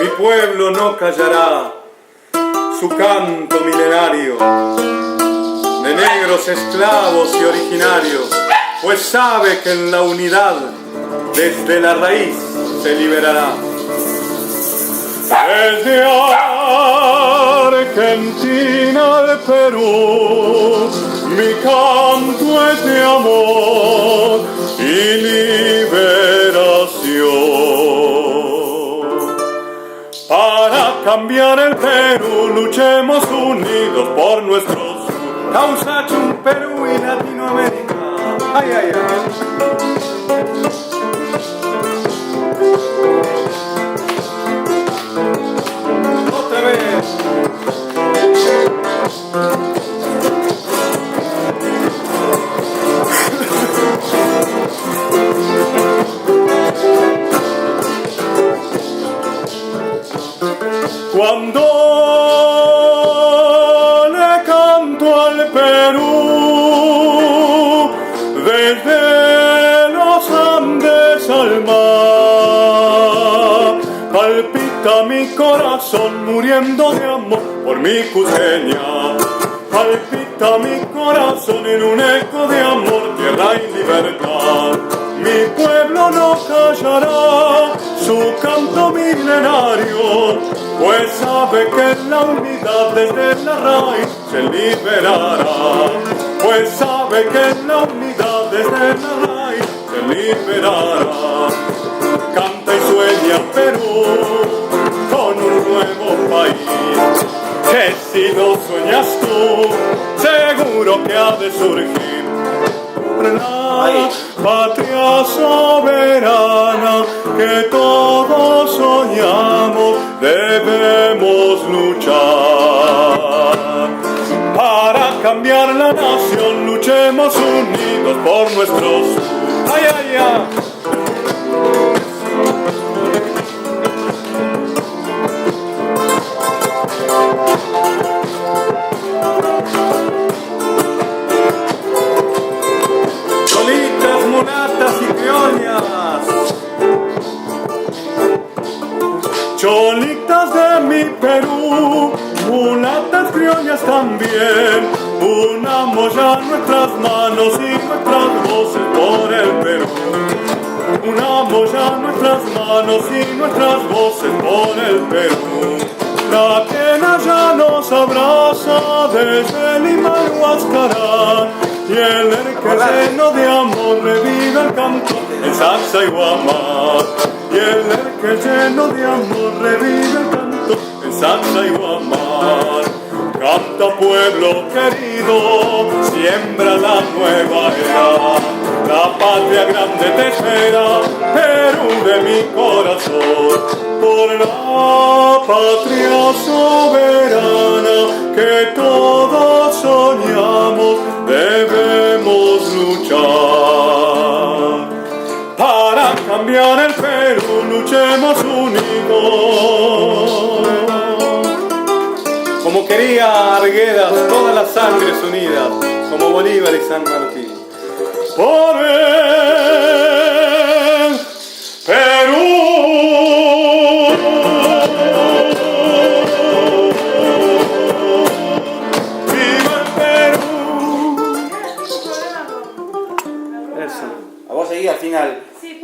mi pueblo no callará su canto milenario de negros esclavos y originarios, pues sabe que en la unidad desde la raíz se liberará. Desde Argentina al Perú, mi canto es de amor y liberación. Para cambiar el Perú, luchemos unidos por nuestros causa un Perú y Latinoamérica. Ay, ay, ay. Otra vez. Cuando le canto al Perú desde los Andes al mar, palpita mi corazón muriendo de amor por mi cusqueña. Palpita mi corazón en un eco de amor, tierra y libertad. Mi pueblo no callará su canto milenario, pues sabe que en la unidad desde la raíz se liberará. Pues sabe que en la unidad desde la raíz se liberará. Canta y sueña Perú con un nuevo país, que si lo sueñas tú, seguro que ha de surgir la patria soberana que todos soñamos. Debemos luchar para cambiar la nación, luchemos unidos por nuestros. ¡Ay, ay, ay! Solitas, mulatas y criollas, cholitas de mi Perú, mulatas criollas también, unamos ya nuestras manos y nuestras voces por el Perú. Unamos ya nuestras manos y nuestras voces por el Perú. La quena ya nos abraza desde Lima al Huascarán, y el erque lleno de amor revive el canto en Sacsayhuamán. Y el erque lleno de amor revive el canto en Sacsayhuamán. Canta pueblo querido, siembra la nueva era. La patria grande te espera, Perú de mi corazón. Por la patria soberana que todos soñamos, debemos luchar. Para cambiar el Perú, luchemos unidos. Como quería Arguedas, todas las sangres unidas, como Bolívar y San Martín. Por el Perú. ¡Viva el Perú! Eso. A vos seguís al final. Sí,